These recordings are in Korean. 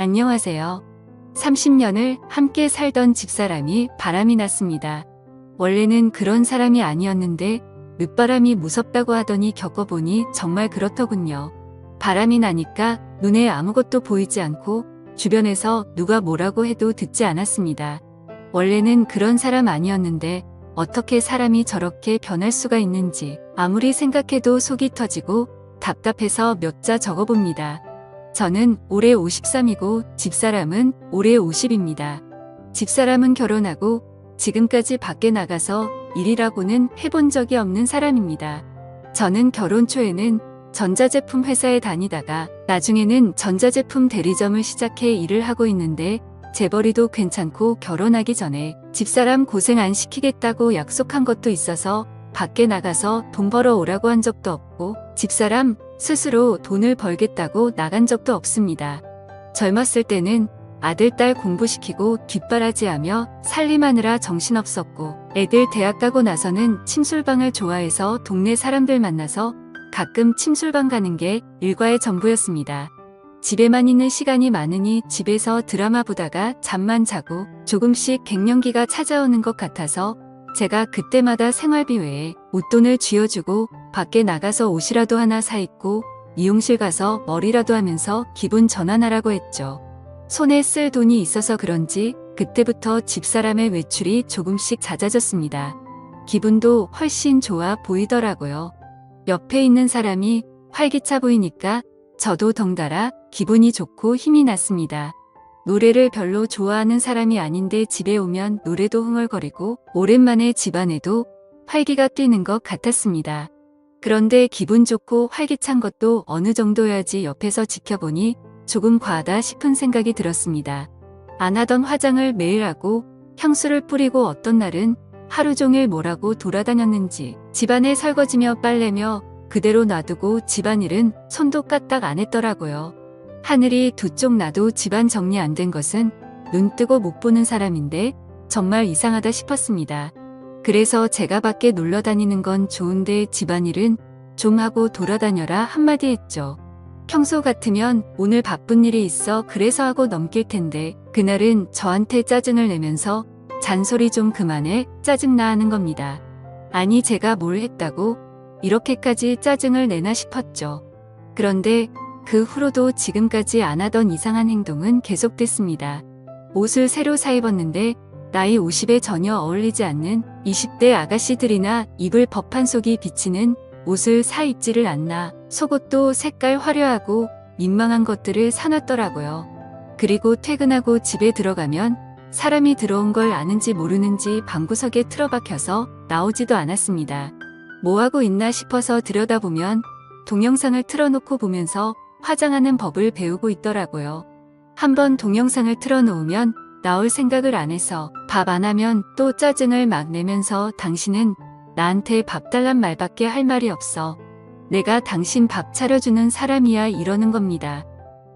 안녕하세요. 30년을 함께 살던 집사람이 바람이 났습니다. 원래는 그런 사람이 아니었는데 늦바람이 무섭다고 하더니 겪어보니 정말 그렇더군요. 바람이 나니까 눈에 아무것도 보이지 않고 주변에서 누가 뭐라고 해도 듣지 않았습니다. 원래는 그런 사람 아니었는데 어떻게 사람이 저렇게 변할 수가 있는지 아무리 생각해도 속이 터지고 답답해서 몇 자 적어봅니다. 저는 올해 53이고 집사람은 올해 50입니다. 집사람은 결혼하고 지금까지 밖에 나가서 일이라고는 해본 적이 없는 사람입니다. 저는 결혼 초에는 전자제품 회사에 다니다가 나중에는 전자제품 대리점을 시작해 일을 하고 있는데 재벌이도 괜찮고 결혼하기 전에 집사람 고생 안 시키겠다고 약속한 것도 있어서 밖에 나가서 돈 벌어 오라고 한 적도 없고 집사람 스스로 돈을 벌겠다고 나간 적도 없습니다. 젊었을 때는 아들, 딸 공부시키고 뒷바라지하며 살림하느라 정신없었고 애들 대학 가고 나서는 침술방을 좋아해서 동네 사람들 만나서 가끔 침술방 가는 게 일과의 전부였습니다. 집에만 있는 시간이 많으니 집에서 드라마 보다가 잠만 자고 조금씩 갱년기가 찾아오는 것 같아서 제가 그때마다 생활비 외에 웃돈을 쥐어주고 밖에 나가서 옷이라도 하나 사 입고 미용실 가서 머리라도 하면서 기분 전환하라고 했죠. 손에 쓸 돈이 있어서 그런지 그때부터 집사람의 외출이 조금씩 잦아졌습니다. 기분도 훨씬 좋아 보이더라고요. 옆에 있는 사람이 활기차 보이니까 저도 덩달아 기분이 좋고 힘이 났습니다. 노래를 별로 좋아하는 사람이 아닌데 집에 오면 노래도 흥얼거리고 오랜만에 집안에도 활기가 뛰는 것 같았습니다. 그런데 기분 좋고 활기찬 것도 어느 정도여야지 옆에서 지켜보니 조금 과하다 싶은 생각이 들었습니다. 안 하던 화장을 매일 하고 향수를 뿌리고 어떤 날은 하루 종일 뭐라고 돌아다녔는지 집안에 설거지며 빨래며 그대로 놔두고 집안일은 손도 까딱 안 했더라고요. 하늘이 두 쪽 나도 집안 정리 안 된 것은 눈 뜨고 못 보는 사람인데 정말 이상하다 싶었습니다. 그래서 제가 밖에 놀러 다니는 건 좋은데 집안일은 좀 하고 돌아다녀라 한마디 했죠. 평소 같으면 오늘 바쁜 일이 있어 그래서 하고 넘길 텐데 그날은 저한테 짜증을 내면서 잔소리 좀 그만해 짜증나 하는 겁니다. 아니 제가 뭘 했다고 이렇게까지 짜증을 내나 싶었죠. 그런데 그 후로도 지금까지 안 하던 이상한 행동은 계속됐습니다. 옷을 새로 사 입었는데 나이 50에 전혀 어울리지 않는 20대 아가씨들이나 입을 법한 속이 비치는 옷을 사 입지를 않나 속옷도 색깔 화려하고 민망한 것들을 사놨더라고요. 그리고 퇴근하고 집에 들어가면 사람이 들어온 걸 아는지 모르는지 방구석에 틀어박혀서 나오지도 않았습니다. 뭐하고 있나 싶어서 들여다보면 동영상을 틀어놓고 보면서 화장하는 법을 배우고 있더라고요. 한번 동영상을 틀어놓으면 나올 생각을 안 해서 밥 안 하면 또 짜증을 막 내면서 당신은 나한테 밥 달란 말밖에 할 말이 없어. 내가 당신 밥 차려주는 사람이야 이러는 겁니다.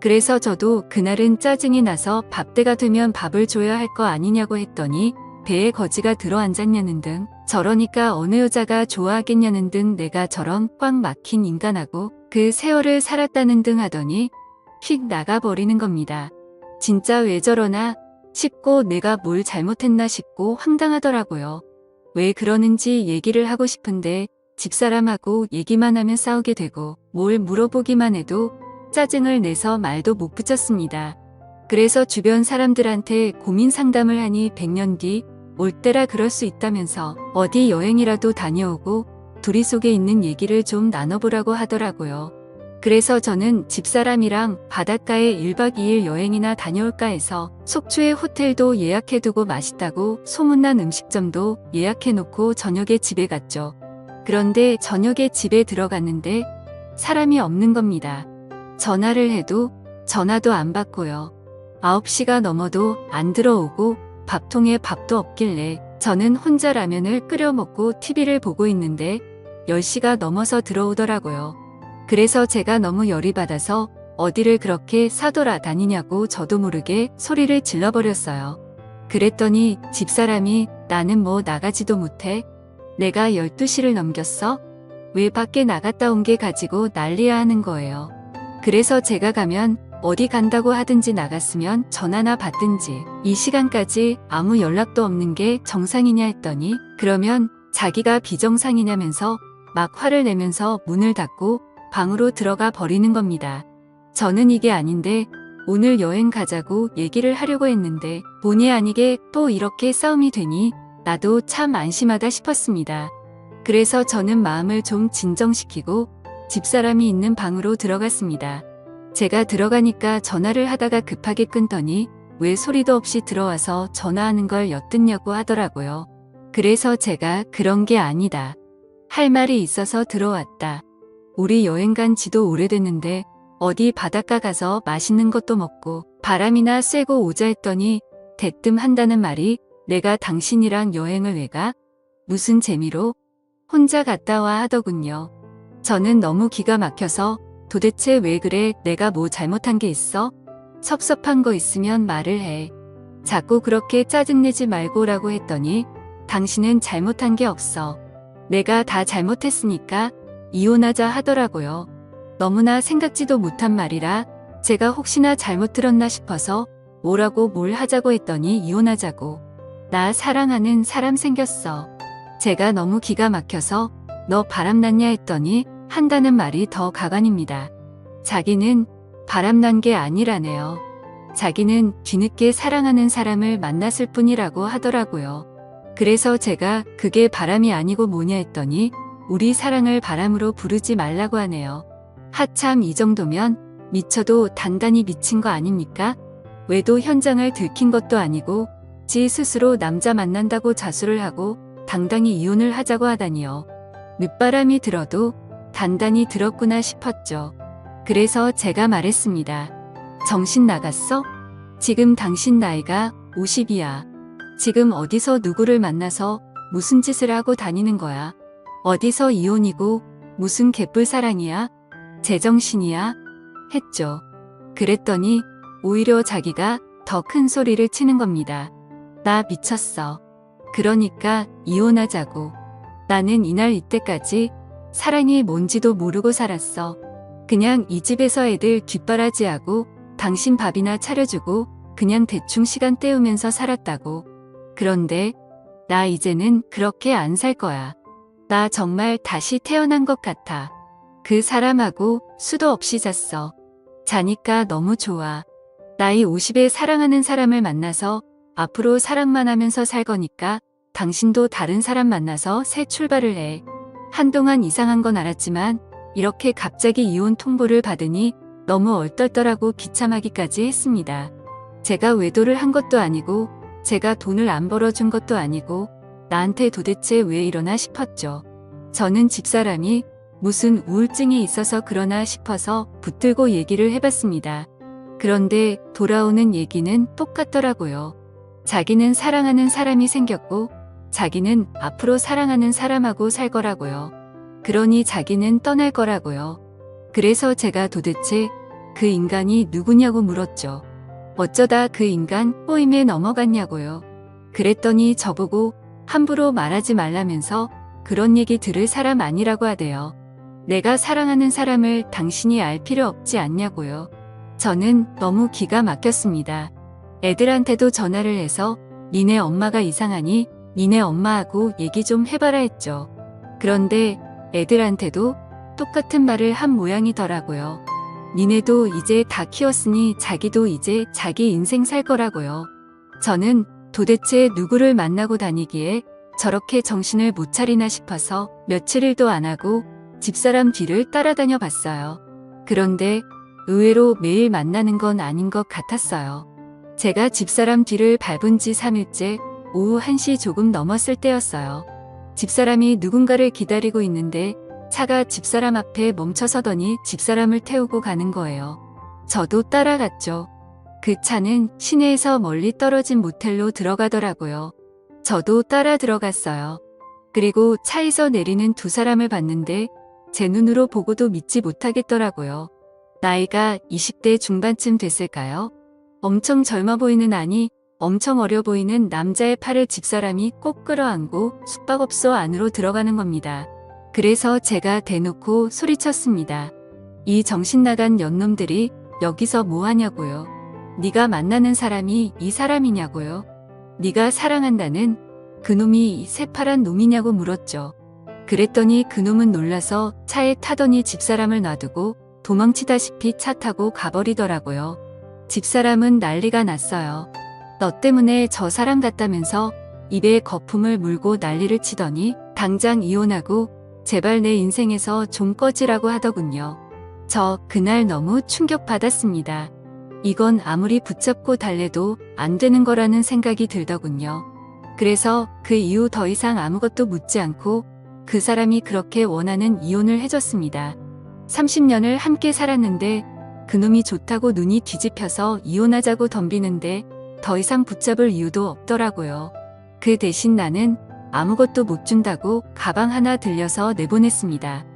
그래서 저도 그날은 짜증이 나서 밥때가 되면 밥을 줘야 할 거 아니냐고 했더니 배에 거지가 들어앉았냐는 등 저러니까 어느 여자가 좋아하겠냐는 등 내가 저런 꽉 막힌 인간하고 그 세월을 살았다는 등 하더니 휙 나가버리는 겁니다. 진짜 왜 저러나 싶고 내가 뭘 잘못했나 싶고 황당하더라고요. 왜 그러는지 얘기를 하고 싶은데 집사람하고 얘기만 하면 싸우게 되고 뭘 물어보기만 해도 짜증을 내서 말도 못 붙였습니다. 그래서 주변 사람들한테 고민 상담을 하니 100년 뒤 올 때라 그럴 수 있다면서 어디 여행이라도 다녀오고 둘이 속에 있는 얘기를 좀 나눠보라고 하더라고요. 그래서 저는 집사람이랑 바닷가에 1박 2일 여행이나 다녀올까 해서 속초에 호텔도 예약해두고 맛있다고 소문난 음식점도 예약해놓고 저녁에 집에 갔죠. 그런데 저녁에 집에 들어갔는데 사람이 없는 겁니다. 전화를 해도 전화도 안 받고요. 9시가 넘어도 안 들어오고 밥통에 밥도 없길래 저는 혼자 라면을 끓여 먹고 TV를 보고 있는데 10시가 넘어서 들어오더라고요. 그래서 제가 너무 열이 받아서 어디를 그렇게 사돌아다니냐고 저도 모르게 소리를 질러버렸어요. 그랬더니 집사람이 나는 뭐 나가지도 못해? 내가 12시를 넘겼어? 왜 밖에 나갔다 온 게 가지고 난리야 하는 거예요. 그래서 제가 가면 어디 간다고 하든지 나갔으면 전화나 받든지 이 시간까지 아무 연락도 없는 게 정상이냐 했더니 그러면 자기가 비정상이냐면서 막 화를 내면서 문을 닫고 방으로 들어가 버리는 겁니다. 저는 이게 아닌데 오늘 여행 가자고 얘기를 하려고 했는데 본의 아니게 또 이렇게 싸움이 되니 나도 참 안심하다 싶었습니다. 그래서 저는 마음을 좀 진정시키고 집사람이 있는 방으로 들어갔습니다. 제가 들어가니까 전화를 하다가 급하게 끊더니 왜 소리도 없이 들어와서 전화하는 걸 엿듣냐고 하더라고요. 그래서 제가 그런 게 아니다. 할 말이 있어서 들어왔다. 우리 여행 간 지도 오래됐는데 어디 바닷가 가서 맛있는 것도 먹고 바람이나 쐬고 오자 했더니 대뜸 한다는 말이 내가 당신이랑 여행을 왜 가? 무슨 재미로? 혼자 갔다 와 하더군요. 저는 너무 기가 막혀서 도대체 왜 그래? 내가 뭐 잘못한 게 있어? 섭섭한 거 있으면 말을 해. 자꾸 그렇게 짜증내지 말고라고 했더니 당신은 잘못한 게 없어. 내가 다 잘못했으니까 이혼하자 하더라고요. 너무나 생각지도 못한 말이라 제가 혹시나 잘못 들었나 싶어서 뭐라고 뭘 하자고 했더니 이혼하자고. 나 사랑하는 사람 생겼어. 제가 너무 기가 막혀서 너 바람났냐 했더니 한다는 말이 더 가관입니다. 자기는 바람난 게 아니라네요. 자기는 뒤늦게 사랑하는 사람을 만났을 뿐이라고 하더라고요. 그래서 제가 그게 바람이 아니고 뭐냐 했더니 우리 사랑을 바람으로 부르지 말라고 하네요. 하참 이 정도면 미쳐도 단단히 미친 거 아닙니까? 외도 현장을 들킨 것도 아니고 지 스스로 남자 만난다고 자수를 하고 당당히 이혼을 하자고 하다니요. 늦바람이 들어도 단단히 들었구나 싶었죠. 그래서 제가 말했습니다. 정신 나갔어? 지금 당신 나이가 50이야. 지금 어디서 누구를 만나서 무슨 짓을 하고 다니는 거야? 어디서 이혼이고 무슨 개뿔 사랑이야? 제정신이야? 했죠. 그랬더니 오히려 자기가 더 큰 소리를 치는 겁니다. 나 미쳤어. 그러니까 이혼하자고. 나는 이날 이때까지 사랑이 뭔지도 모르고 살았어. 그냥 이 집에서 애들 뒷바라지하고 당신 밥이나 차려주고 그냥 대충 시간 때우면서 살았다고. 그런데 나 이제는 그렇게 안 살 거야. 나 정말 다시 태어난 것 같아. 그 사람하고 수도 없이 잤어. 자니까 너무 좋아. 나이 50에 사랑하는 사람을 만나서 앞으로 사랑만 하면서 살 거니까 당신도 다른 사람 만나서 새 출발을 해. 한동안 이상한 건 알았지만 이렇게 갑자기 이혼 통보를 받으니 너무 얼떨떨하고 비참하기까지 했습니다. 제가 외도를 한 것도 아니고 제가 돈을 안 벌어준 것도 아니고 나한테 도대체 왜 이러나 싶었죠. 저는 집사람이 무슨 우울증이 있어서 그러나 싶어서 붙들고 얘기를 해봤습니다. 그런데 돌아오는 얘기는 똑같더라고요. 자기는 사랑하는 사람이 생겼고 자기는 앞으로 사랑하는 사람하고 살 거라고요. 그러니 자기는 떠날 거라고요. 그래서 제가 도대체 그 인간이 누구냐고 물었죠. 어쩌다 그 인간 꼬임에 넘어갔냐고요. 그랬더니 저보고 함부로 말하지 말라면서 그런 얘기 들을 사람 아니라고 하대요. 내가 사랑하는 사람을 당신이 알 필요 없지 않냐고요. 저는 너무 기가 막혔습니다. 애들한테도 전화를 해서 니네 엄마가 이상하니 니네 엄마하고 얘기 좀 해봐라 했죠. 그런데 애들한테도 똑같은 말을 한 모양이더라고요. 니네도 이제 다 키웠으니 자기도 이제 자기 인생 살 거라고요. 저는 도대체 누구를 만나고 다니기에 저렇게 정신을 못 차리나 싶어서 며칠일도 안 하고 집사람 뒤를 따라다녀 봤어요. 그런데 의외로 매일 만나는 건 아닌 것 같았어요. 제가 집사람 뒤를 밟은 지 3일째 오후 1시 조금 넘었을 때였어요. 집사람이 누군가를 기다리고 있는데 차가 집사람 앞에 멈춰서더니 집사람을 태우고 가는 거예요. 저도 따라갔죠. 그 차는 시내에서 멀리 떨어진 모텔로 들어가더라고요. 저도 따라 들어갔어요. 그리고 차에서 내리는 두 사람을 봤는데 제 눈으로 보고도 믿지 못하겠더라고요. 나이가 20대 중반쯤 됐을까요? 엄청 젊어 보이는 아니 엄청 어려 보이는 남자의 팔을 집사람이 꼭 끌어안고 숙박업소 안으로 들어가는 겁니다. 그래서 제가 대놓고 소리쳤습니다. 이 정신나간 연놈들이 여기서 뭐 하냐고요. 네가 만나는 사람이 이 사람이냐고요. 네가 사랑한다는 그놈이 새파란 놈이냐고 물었죠. 그랬더니 그놈은 놀라서 차에 타더니 집사람을 놔두고 도망치다시피 차 타고 가버리더라고요. 집사람은 난리가 났어요. 너 때문에 저 사람 같다면서 입에 거품을 물고 난리를 치더니 당장 이혼하고 제발 내 인생에서 좀 꺼지라고 하더군요. 저 그날 너무 충격받았습니다. 이건 아무리 붙잡고 달래도 안 되는 거라는 생각이 들더군요. 그래서 그 이후 더 이상 아무것도 묻지 않고 그 사람이 그렇게 원하는 이혼을 해줬습니다. 30년을 함께 살았는데 그놈이 좋다고 눈이 뒤집혀서 이혼하자고 덤비는데 더 이상 붙잡을 이유도 없더라고요. 그 대신 나는 아무것도 못 준다고 가방 하나 들려서 내보냈습니다.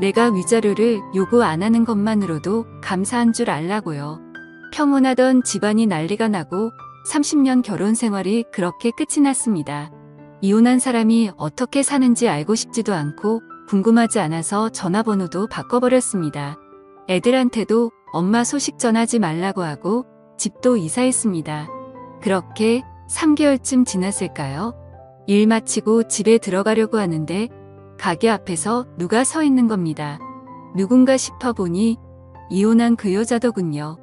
내가 위자료를 요구 안 하는 것만으로도 감사한 줄 알라고요. 평온하던 집안이 난리가 나고 30년 결혼 생활이 그렇게 끝이 났습니다. 이혼한 사람이 어떻게 사는지 알고 싶지도 않고 궁금하지 않아서 전화번호도 바꿔버렸습니다. 애들한테도 엄마 소식 전하지 말라고 하고 집도 이사했습니다. 그렇게 3개월쯤 지났을까요? 일 마치고 집에 들어가려고 하는데 가게 앞에서 누가 서 있는 겁니다. 누군가 싶어 보니 이혼한 그 여자더군요.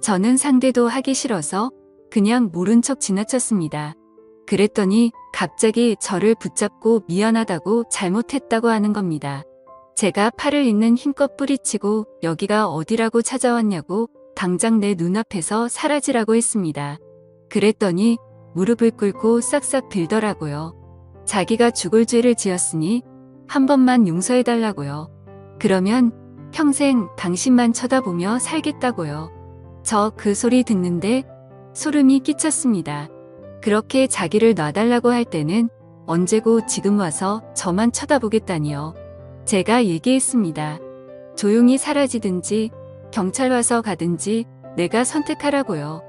저는 상대도 하기 싫어서 그냥 모른 척 지나쳤습니다. 그랬더니 갑자기 저를 붙잡고 미안하다고 잘못했다고 하는 겁니다. 제가 팔을 있는 힘껏 뿌리치고 여기가 어디라고 찾아왔냐고 당장 내 눈앞에서 사라지라고 했습니다. 그랬더니 무릎을 꿇고 싹싹 빌더라고요. 자기가 죽을 죄를 지었으니 한 번만 용서해달라고요. 그러면 평생 당신만 쳐다보며 살겠다고요. 저 그 소리 듣는데 소름이 끼쳤습니다. 그렇게 자기를 놔달라고 할 때는 언제고 지금 와서 저만 쳐다보겠다니요. 제가 얘기했습니다. 조용히 사라지든지 경찰 와서 가든지 내가 선택하라고요.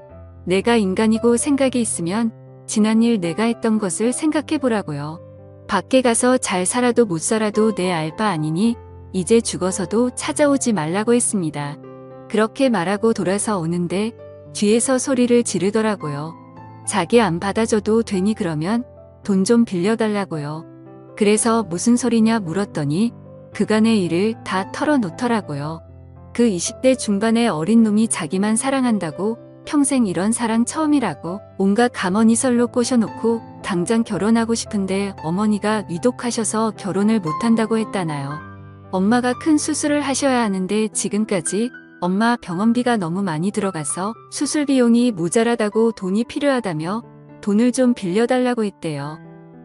내가 인간이고 생각이 있으면 지난 일 내가 했던 것을 생각해보라고요. 밖에 가서 잘 살아도 못 살아도 내 알 바 아니니 이제 죽어서도 찾아오지 말라고 했습니다. 그렇게 말하고 돌아서 오는데 뒤에서 소리를 지르더라고요. 자기 안 받아줘도 되니 그러면 돈 좀 빌려달라고요. 그래서 무슨 소리냐 물었더니 그간의 일을 다 털어놓더라고요. 그 20대 중반의 어린 놈이 자기만 사랑한다고 평생 이런 사랑 처음이라고 온갖 가머니설로 꼬셔놓고 당장 결혼하고 싶은데 어머니가 위독하셔서 결혼을 못한다고 했다나요. 엄마가 큰 수술을 하셔야 하는데 지금까지 엄마 병원비가 너무 많이 들어가서 수술 비용이 모자라다고 돈이 필요하다며 돈을 좀 빌려달라고 했대요.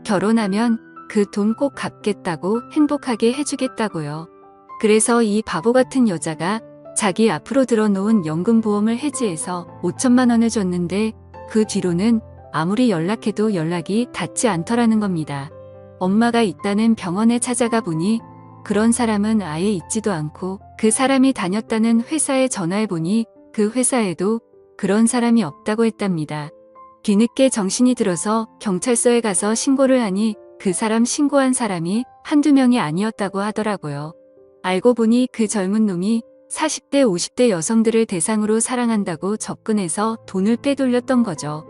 결혼하면 그 돈 꼭 갚겠다고 행복하게 해주겠다고요. 그래서 이 바보 같은 여자가 자기 앞으로 들어놓은 연금보험을 해지해서 5천만 원을 줬는데 그 뒤로는 아무리 연락해도 연락이 닿지 않더라는 겁니다. 엄마가 있다는 병원에 찾아가 보니 그런 사람은 아예 있지도 않고 그 사람이 다녔다는 회사에 전화해보니 그 회사에도 그런 사람이 없다고 했답니다. 뒤늦게 정신이 들어서 경찰서에 가서 신고를 하니 그 사람 신고한 사람이 한두 명이 아니었다고 하더라고요. 알고 보니 그 젊은 놈이 40대 50대 여성들을 대상으로 사랑한다고 접근해서 돈을 빼돌렸던 거죠.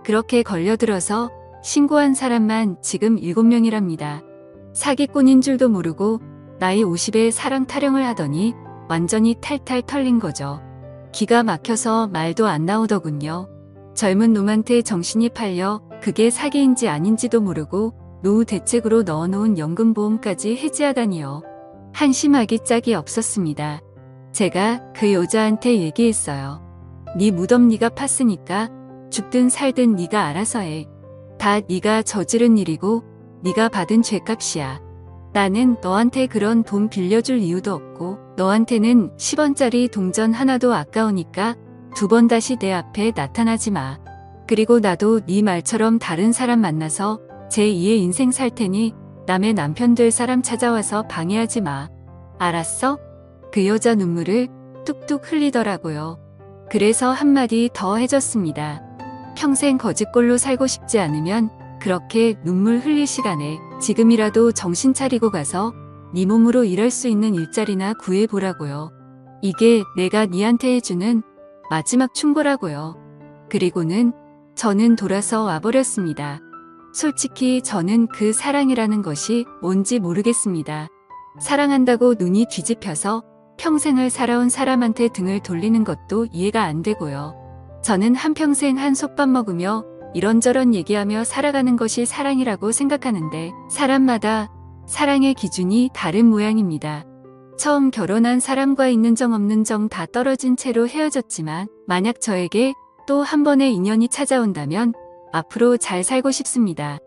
그렇게 걸려들어서 신고한 사람만 지금 7명이랍니다. 사기꾼인 줄도 모르고 나이 50에 사랑 타령을 하더니 완전히 탈탈 털린 거죠. 기가 막혀서 말도 안 나오더군요. 젊은 놈한테 정신이 팔려 그게 사기인지 아닌지도 모르고 노후 대책으로 넣어놓은 연금보험까지 해지하다니요. 한심하기 짝이 없었습니다. 제가 그 여자한테 얘기했어요. 네 무덤 네가 팠으니까 죽든 살든 네가 알아서 해. 다 네가 저지른 일이고 네가 받은 죄값이야. 나는 너한테 그런 돈 빌려줄 이유도 없고 너한테는 10원짜리 동전 하나도 아까우니까 2번 다시 내 앞에 나타나지 마. 그리고 나도 네 말처럼 다른 사람 만나서 제2의 인생 살 테니 남의 남편 될 사람 찾아와서 방해하지 마. 알았어? 그 여자 눈물을 뚝뚝 흘리더라고요. 그래서 한마디 더 해줬습니다. 평생 거짓골로 살고 싶지 않으면 그렇게 눈물 흘릴 시간에 지금이라도 정신 차리고 가서 네 몸으로 일할 수 있는 일자리나 구해보라고요. 이게 내가 네한테 해주는 마지막 충고라고요. 그리고는 저는 돌아서 와버렸습니다. 솔직히 저는 그 사랑이라는 것이 뭔지 모르겠습니다. 사랑한다고 눈이 뒤집혀서 평생을 살아온 사람한테 등을 돌리는 것도 이해가 안 되고요. 저는 한평생 한솥밥 먹으며 이런저런 얘기하며 살아가는 것이 사랑이라고 생각하는데 사람마다 사랑의 기준이 다른 모양입니다. 처음 결혼한 사람과 있는 정 없는 정 다 떨어진 채로 헤어졌지만 만약 저에게 또 한 번의 인연이 찾아온다면 앞으로 잘 살고 싶습니다.